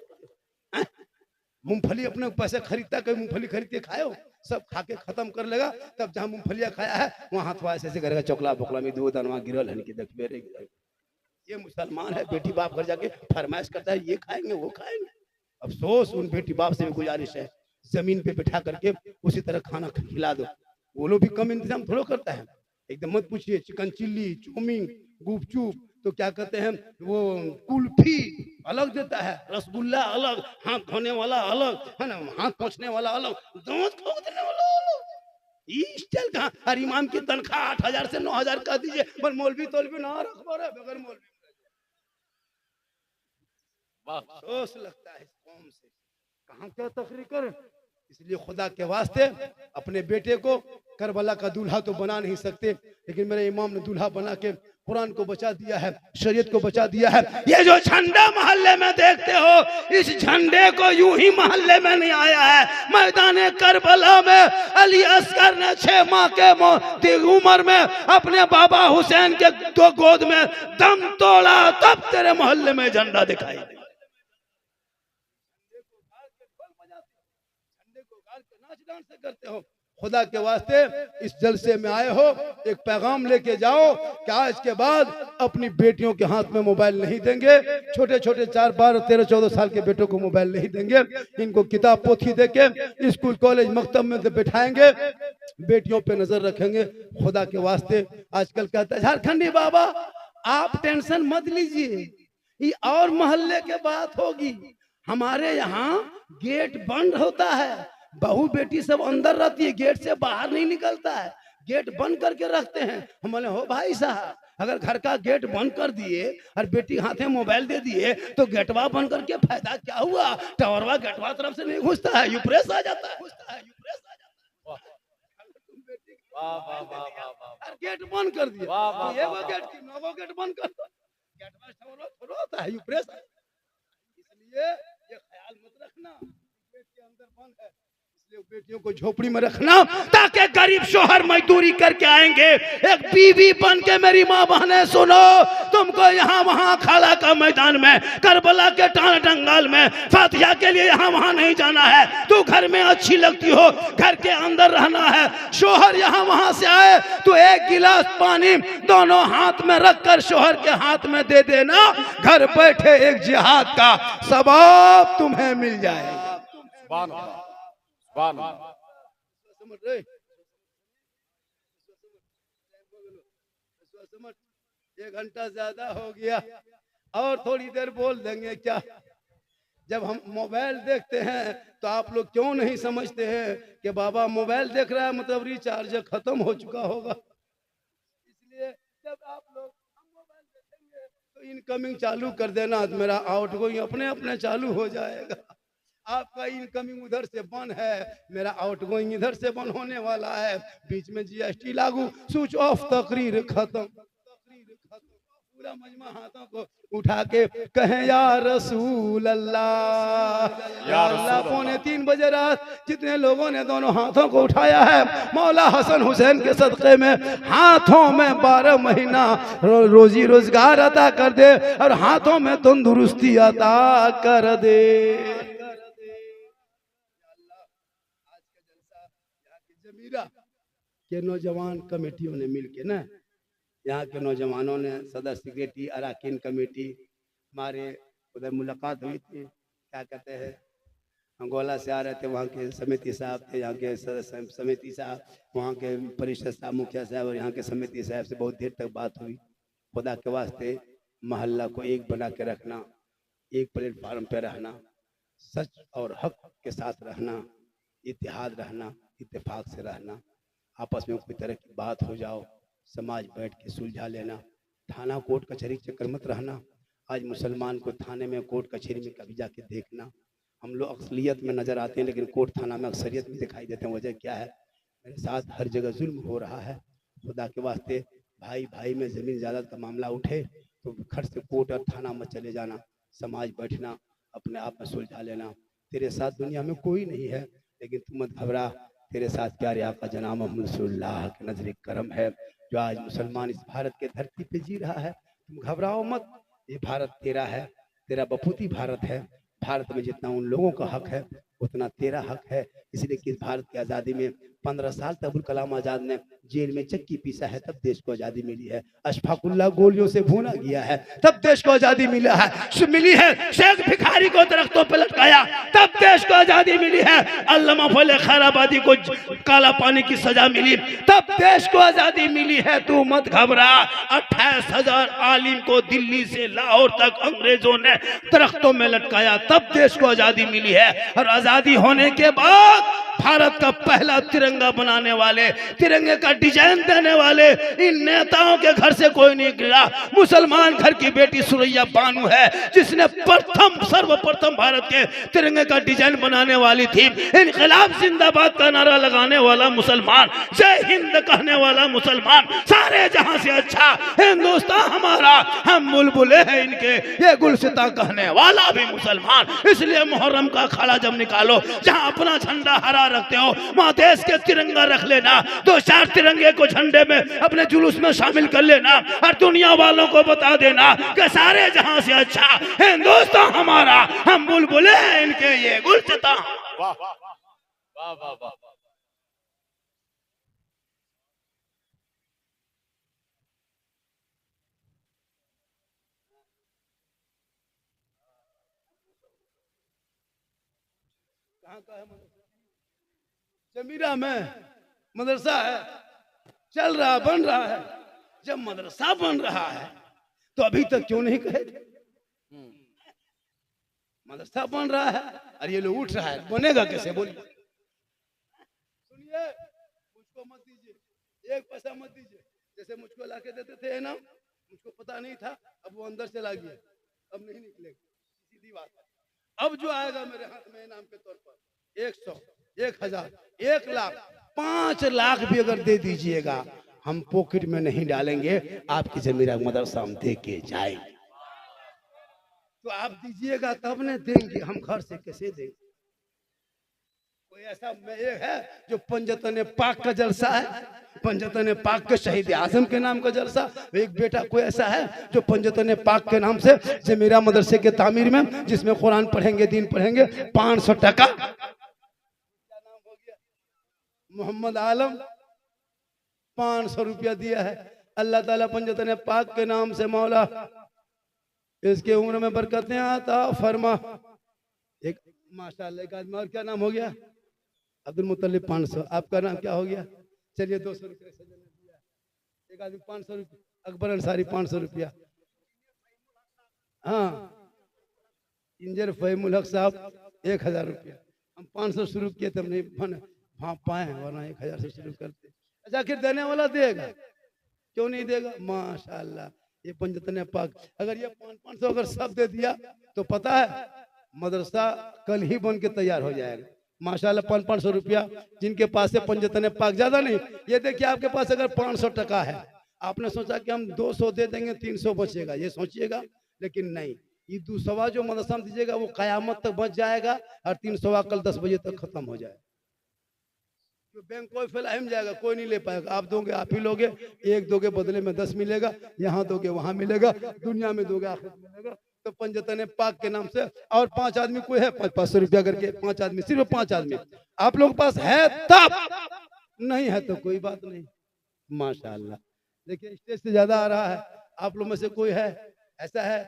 मूंगफली अपने पैसे खरीदता, कभी मूंगफली खरीद के खाओ, सब खा के खत्म कर लेगा, तब जहाँ मूंगफलियाँ खाया है वहाँ हाथवा ऐसे करेगा, चोकला बोकला में 2 दानवा गिरल है कि देखबे रे। ये मुसलमान है, बेटी बाप घर जाके फरमाइश करता है ये खाएंगे वो खाएंगे। अफसोस उन बेटी बाप से भी गुजारिश है, जमीन पे बैठा करके उसी तरह खाना खिला दो। वो लोग भी कम इंतजाम थोड़ा करता है, एकदम मत पूछिए, चिकन चिल्ली, चाउमीन, गुपचुप, तो क्या कहते हैं वो कुल्फी अलग देता है, रसगुल्ला अलग, हाथ धोने वाला अलग है ना, हाथ पोंछने वाला अलग, दांत खोदने वाला अलग, स्टाइल कहाँ। और इमाम की तनख्वाह 8,000 से 9,000 कह दीजिए, पर मौलवी तौलवी ना रखवा रहे बगैर मौलवी। अफसोस लगता है इस कौम से, कहाँ क्या तकरीर करें। इसलिए खुदा के वास्ते अपने बेटे को करबला का दूल्हा तो बना नहीं सकते, लेकिन मेरे इमाम ने दूल्हा बना के कुरान को बचा दिया है, शरीयत को बचा दिया है। ये जो झंडा मोहल्ले में देखते हो, इस झंडे को यूं ही मोहल्ले में नहीं आया है, मैदान करबला में अली असगर ने 6 माह के उम्र में अपने बाबा हुसैन के 2 गोद में दम तोड़ा, तब तेरे मोहल्ले में झंडा दिखाई दे। से करते हो, खुदा के वास्ते इस जलसे में आए हो, एक पैगाम लेके जाओ कि आज के बाद अपनी बेटियों के हाथ में मोबाइल नहीं देंगे, छोटे छोटे 4, 12, 13, 14 साल के बेटों को मोबाइल नहीं देंगे, इनको किताब पोथी देके स्कूल कॉलेज मकतब में बिठाएंगे, बेटियों पे नजर रखेंगे। खुदा के वास्ते आजकल कहता है झारखंडी बाबा आप टेंशन मत लीजिए, ये और मोहल्ले के बात होगी, हमारे यहाँ गेट बंद होता है, बहू बेटी सब अंदर रहती है, गेट से बाहर नहीं निकलता है, गेट बंद करके रखते हैं। हम बोले हो भाई साहब, अगर घर का गेट बंद कर दिए और बेटी हाथ में मोबाइल दे दिए तो गेटवा बंद करके फायदा क्या हुआ? टावरवा गेटवा तरफ से नहीं घुसता है, यूप्रेस आ जाता है, गेट बंद कर दिया, एगो गेट की 9 गेट बंद कर दो, गेटवा थोड़ा होता है, यूप्रेस। इसलिए ये ख्याल मत रखना गेट के अंदर बंद है, बेटियों को झोपड़ी में रखना ताकि गरीब शोहर मजदूरी करके आएंगे। एक बीवी बन के मेरी माँ बहने सुनो, तुमको यहाँ वहाँ खाला का मैदान में, करबला के टाण डंगाल में फातिहा के लिए यहाँ वहाँ नहीं जाना है। तू घर में अच्छी लगती हो, घर के अंदर रहना है। शोहर यहाँ वहाँ से आए तो 1 गिलास पानी दोनों हाथ में रखकर शोहर के हाथ में दे देना, घर बैठे एक जिहाद का सवाब तुम्हें मिल जाएगा। समझ रहे? 1 घंटा ज्यादा हो गया और थोड़ी देर बोल देंगे क्या? जब हम मोबाइल देखते हैं तो आप लोग क्यों नहीं समझते हैं कि बाबा मोबाइल देख रहा है मतलब रिचार्ज खत्म हो चुका होगा। इसलिए जब आप लोग हम मोबाइल देखेंगे इनकमिंग चालू कर देना तो मेरा आउटगोइंग अपने अपने चालू हो जाएगा। आपका इनकमिंग उधर से बंद है, मेरा आउटगोइंग इधर से बंद होने वाला है। बीच में जीएसटी लागू, स्विच ऑफ, तकरीर खत्म। पूरा मजमा हाथों को उठा के कहें या रसूल अल्लाह, या अल्लाह। 2:45 बजे रात जितने लोगों ने दोनों हाथों को उठाया है, मौला हसन हुसैन के सदक़े में हाथों में 12 महीना रोजी रोजगार अता कर दे और हाथों में तंदुरुस्ती अता कर दे। जमीरा के नौजवान कमेटियों ने मिलके ना, यहाँ के नौजवानों ने, सदर सेक्रेटरी, अराकीन कमेटी, हमारे उधर मुलाकात हुई थी, क्या कहते हैं, अंगोला से आ रहे थे, वहाँ के समिति साहब थे, यहाँ के समिति साहब, वहाँ के परिषद साहब, मुखिया साहब और यहाँ के समिति साहब से बहुत देर तक बात हुई। खुदा के वास्ते मोहल्ला को एक बना के रखना, एक प्लेटफार्म पे रहना, सच और हक के साथ रहना, इत्तेहाद रहना, इत्तेफाक से रहना, आपस में कोई तरह की बात हो जाओ समाज बैठ के सुलझा लेना, थाना कोर्ट कचहरी चक्कर मत रहना। आज मुसलमान को थाने में कोर्ट कचहरी में कभी जाके देखना, हम लोग अक्सरियत में नज़र आते हैं लेकिन कोर्ट थाना में अक्सरियत में दिखाई देते हैं। वजह क्या है? मेरे साथ हर जगह जुल्म हो रहा है। खुदा के वास्ते भाई भाई में ज़मीन जायदाद का मामला उठे तो घर से कोर्ट और थाना में चले जाना, समाज बैठना, अपने आप में सुलझा लेना। तेरे साथ दुनिया में कोई नहीं है लेकिन तू मत घबरा, तेरे साथ प्यारे आका जनाब मोहम्मद रसूलुल्लाह के नजर करम है जो आज मुसलमान इस भारत के धरती पे जी रहा है। तुम घबराओ मत, ये भारत तेरा है, तेरा बपूती भारत है। भारत में जितना उन लोगों का हक है उतना तेरा हक है। इसलिए कि भारत की आज़ादी में 15 साल तक अबुल कलाम आज़ाद ने जेल में चक्की पीसा है, तब देश को आज़ादी मिली है। अशफाकुल्लाह गोलियों से भूना गया है, तब देश को आज़ादी मिला है मिली है। शेख भिखारी को दरख्तों पर लटकाया, तब देश को आज़ादी मिली है। अल्लामा फजल खैराबादी को काला पानी की सजा मिली, तब देश को आज़ादी मिली है। तू मत घबरा। 28,000 आलिम को दिल्ली से लाहौर तक अंग्रेजों ने दरख्तों में लटकाया, तब देश को आज़ादी मिली है। और आज़ादी होने के बाद भारत का पहला तिरंगा बनाने वाले, तिरंगे का डिजाइन देने वाले इन नेताओं के घर से कोई नहीं गिरा। मुसलमान घर की बेटी सुरैया बानू है जिसने सर्वप्रथम भारत के तिरंगे का डिजाइन बनाने वाली थी। इनकलाब जिंदाबाद का नारा लगाने वाला मुसलमान, जय हिंद कहने वाला मुसलमान, सारे जहां से अच्छा हिंदुस्तान हमारा, हम बुलबुले हैं इनके, ये गुलसिता कहने वाला भी मुसलमान। इसलिए मुहर्रम का अखाड़ा जब निकालो, जहां अपना झंडा हरा रखते हो वहां देश के तिरंगा रख लेना। 2-4 तिरंगे को झंडे में अपने जुलूस में शामिल कर लेना और दुनिया वालों को बता देना कि सारे जहां से अच्छा हिंदुस्तान हमारा, हम बुलबुले हैं इनके, ये गुलसिता। वाह वाह वाह वाह। कहाँ का है मदरसा? जमीरा में मदरसा है, चल रहा, बन रहा है। जब मदरसा बन रहा है तो अभी तक क्यों नहीं कहे थे? मदरसा बन रहा है और ये लोग उठ रहा है, बनेगा कैसे? बोलिए, सुनिए, मुझको मत दीजिए, 1 पैसा मत दीजिए। जैसे मुझको लाके देते थे ना, मुझको पता नहीं था, अब वो अंदर से ला गया, अब नहीं निकलेगा, सीधी बात है। अब जो आएगा मेरे हाथ में इनाम के तौर पर 100, 1000, 1 लाख, 5 लाख भी अगर दे दीजिएगा, हम पॉकेट में नहीं डालेंगे, आपकी जमीरा मदरसा हम दे के जाएंगे। तो आप दीजिएगा तब न देंगे, हम घर से कैसे देंगे? कोई ऐसा है जो पंजतन पाक का जलसा है, पंजतन पाक के शहीद आजम के नाम का जलसा। एक बेटा कोई ऐसा है जो पंजतन पाक के नाम से जमीरा मदरसे के तामीर में, जिसमें कुरान पढ़ेंगे, दीन पढ़ेंगे, 500 टका। क्या नाम हो गया? मोहम्मद आलम, 500 रुपया दिया है। अल्लाह ताला पंजतन पाक के नाम से मौला इसके उम्र में बरकतें आता फरमा। एक माशाअल्लाह, एक आदमी और क्या नाम हो गया? अब्दुल मुत्तलिब 500। आपका नाम क्या हो गया? चलिए 200 रुपया सजन ने दिया। एक आदमी 500 रुपया, अकबर अंसारी 500 रुपया। हाँ, इंजर फहीमुल हक साहब 1000 रुपया। हम 500 शुरू किए तब नहीं पाए, वरना 1000 से शुरू करते। अच्छा, आखिर देने वाला देगा, क्यों नहीं देगा? माशाअल्लाह, ये पंजतन पाक, अगर ये 500 अगर सब दे दिया तो पता है मदरसा कल ही बन के तैयार हो जाएगा माशाल्लाह। 500 रुपया जिनके पास है पंजतन पाक, ज्यादा नहीं। ये देखिए आपके पास अगर 500 टका है, आपने सोचा कि हम 200 दे देंगे 300 बचेगा, ये सोचिएगा, लेकिन नहीं, ये 200 जो मदरसा में दीजिएगा वो कयामत तक बच जाएगा और 300 कल 10 बजे तक खत्म हो जाएगा। तो बैंक कोई फैलाहिम जाएगा, कोई नहीं ले पाएगा। आप दोगे आप ही लोगे, एक दोगे बदले में 10 मिलेगा, यहाँ दोगे वहां मिलेगा, दुनिया में दोगे आखिरत में मिलेगा। तो पंजतन पाक के नाम से, और 5 आदमी कोई है 500 रुपया करके, 5 आदमी, सिर्फ 5 आदमी आप लोग पास है तब, नहीं है तो कोई बात नहीं माशाल्लाह। देखिए स्टेज से ज्यादा आ रहा है, आप लोग में से कोई है ऐसा है,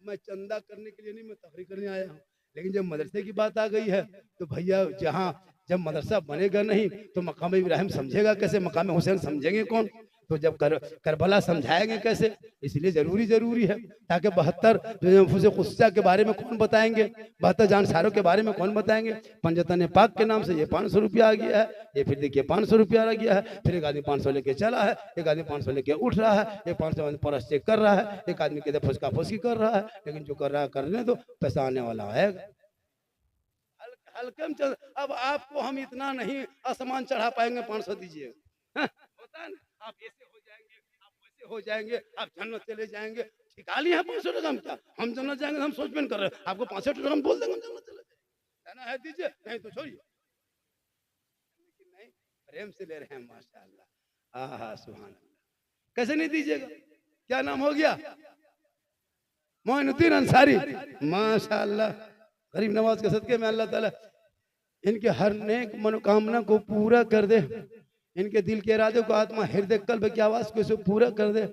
मैं चंदा करने के लिए नहीं, मैं तकरीर करने आया हूँ। लेकिन जब मदरसे की बात आ गई है तो भैया, जहाँ जब मदरसा बनेगा नहीं तो मकाम इब्राहिम समझेगा कैसे, मकाम हुसैन समझेंगे कौन, तो जब करबला समझाएंगे कैसे। इसलिए जरूरी है, ताकि 72 कुस्सा के बारे में कौन बताएंगे, 72 जानसारों के बारे में कौन बताएंगे। पंजतन पाक के नाम से ये 500 रुपया आ गया है, ये फिर देखिए 500 रुपया आ गया है, फिर एक आदमी 500 लेके चला है, एक आदमी 500 लेके उठ रहा है, एक 500 परस चेक कर रहा है, एक आदमी कहते फुसका फुसकी कर रहा है। लेकिन जो कर रहा है करने दो, पैसा आने वाला आएगा। हल्के में चल, अब आपको हम इतना नहीं आसमान चढ़ा पाएंगे, 500 दीजिए, होता है ना, आप ऐसे हो जाएंगे, आप वैसे हो जाएंगे, आप जन्नत चले जाएंगे। ठिका लिया 500 टका, हम क्या हम जन्नत जाएंगे, हम सोच में कर रहे हैं, आपको 65 टका हम बोल देंगे हम जन्नत चले जाएंगे, है दीजिए, नहीं तो छोड़िए। लेकिन नहीं, प्रेम से ले रहे हैं माशाल्लाह। आहा सुभान अल्लाह, कैसे नहीं दीजिएगा। क्या नाम हो गया, मोइनुद्दीन अंसारी माशाल्लाह। गरीब नवाज के सदके में अल्लाह ताला इनके हर नेक मनोकामना को पूरा कर दे, इनके दिल के इरादे को, आत्मा हृदय कल्ब की आवाज को इसे पूरा कर दे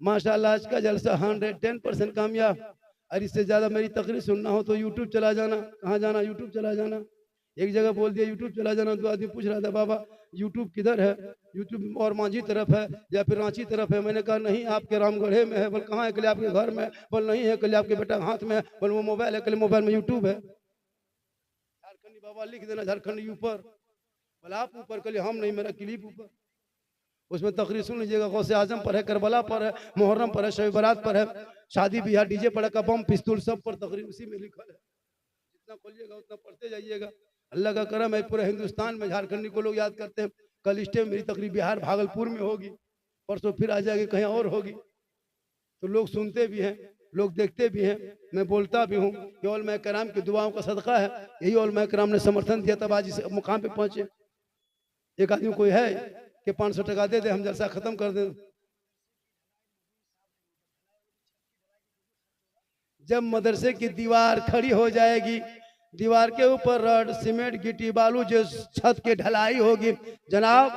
माशाल्लाह। आज का जलसा 110% कामयाब। और इससे ज्यादा मेरी तकरीर सुनना हो तो यूट्यूब चला जाना। कहाँ जाना, यूट्यूब चला जाना। एक जगह बोल दिया यूट्यूब चला जाना, तो आदमी पूछ रहा था बाबा यूट्यूब किधर है, यूट्यूब और मांझी तरफ है या फिर रांची तरफ है। मैंने कहा नहीं, आपके रामगढ़े में है। बोल कहाँ है, कल आपके घर में। बोल नहीं है, कल आपके बेटा हाथ में है। बोल वो मोबाइल है, कल मोबाइल में यूट्यूब है। झारखंडी बाबा लिख देना झारखंडी ऊपर, बोल आप ऊपर, कल हम नहीं, मेरा क्लिप ऊपर। उसमें तकरीर सुन लीजिएगा, गौसे आजम पर है, करबला पर है, मुहर्रम पर है, शब बारात पर है, शादी ब्याह, डीजे पड़का, बम पिस्तौल, सब पर तकरीर उसी में लिखा है। जितना खोलिएगा उतना पढ़ते जाइएगा। अल्लाह का करम है, पूरे हिंदुस्तान में झारखंडी को लोग याद करते हैं। कल स्टे मेरी तकरीर बिहार भागलपुर में होगी, परसों फिर आ जाएगी कहीं और होगी। तो लोग सुनते भी हैं, लोग देखते भी हैं, मैं बोलता भी हूँ कि उलमा कराम की दुआओं का सदका है। यही उलमा कराम ने समर्थन दिया, तब आज इस मुकाम पे पहुंचे। एक आदमी कोई है कि 500 टका दे दे, हम जलसा खत्म कर दें। जब मदरसे की दीवार खड़ी हो जाएगी, दीवार के ऊपर रड, सीमेंट, गिट्टी, बालू, जो छत के ढलाई होगी, जनाब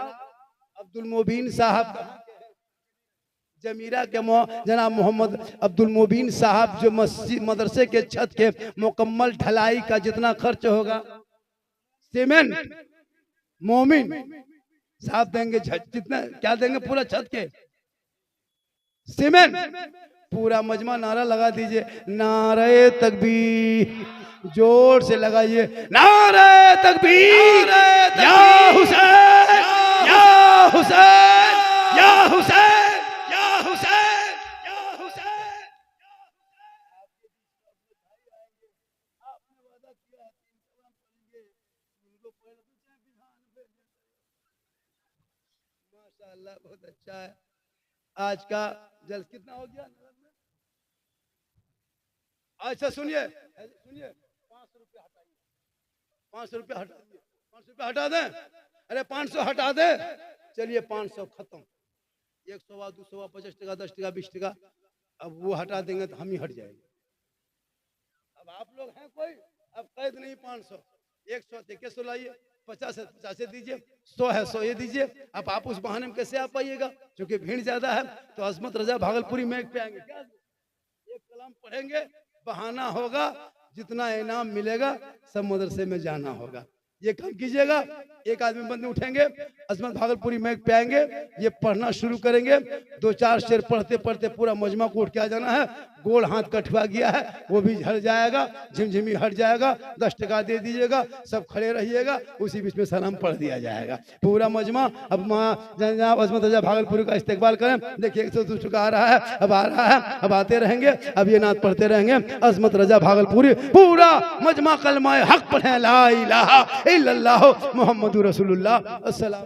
अब्दुल मोबीन साहब जमीरा के जनाब मोहम्मद अब्दुल मोबीन साहब जो मस्जिद मदरसे के छत के मुकम्मल ढलाई का जितना खर्च होगा, सीमेंट मोमिन साहब देंगे। जितना क्या देंगे, पूरा छत के सीमेंट, पूरा मजमा। नारा लगा दीजिए, नारे तकबीर, जोर से लगाइए, नारे तकबीर, या हुसैन या हुसैन या हुसैन या हुसैन या हुसैन। आपने वादा किया है, माशाअल्लाह बहुत अच्छा है। आज का जल कितना हो गया? अच्छा सुनिए सुनिए, 500 रुपया हटाइए, 500 रुपया हटा दिए, 500 रुपया हटा दें। अरे 500 हटा दे, चलिए 500 खत्म। 100, 200, 50 टका, 10 टका, 20 टका, अब वो हटा देंगे तो हम ही हट जाएंगे। अब आप लोग हैं कोई, अब कैद नहीं 500, 100 थे, कैसे लाइए, 50 है 50 दीजिए, 100 है 100 दीजिए। अब आप उस बहाने में कैसे आ पाइएगा, क्योंकि भीड़ ज्यादा है। तो अजमत रजा भागलपुरी में पे आएंगे, क्या एक कलाम पढ़ेंगे, बहाना होगा, जितना इनाम मिलेगा सब मदरसे में जाना होगा। ये काम कीजिएगा। एक आदमी बंद में उठेंगे, अजमत भागलपुरी में पे आएंगे, ये पढ़ना शुरू करेंगे। 2-4 शेर पढ़ते पढ़ते पूरा मजमा को उठ के आ जाना है। गोल हाथ कटवा गया है वो भी झड़ जाएगा, झिमझिमी हट जाएगा। 10 टका दे दीजिएगा, सब खड़े रहिएगा, उसी बीच में सलाम पढ़ दिया जाएगा पूरा मजमा। अब जनाब अजमत रजा भागलपुरी का इस्तेकबाल करें। देखिए 102 टका आ रहा है, अब आ रहा है, अब आते रहेंगे, अब ये नात पढ़ते रहेंगे। अजमत रजा भागलपुरी पूरा मजमा कलमाए हक पढ़े, ला इलाहा इल्लल्लाह मुहम्मदुर रसूलुल्लाह अस्सलाम।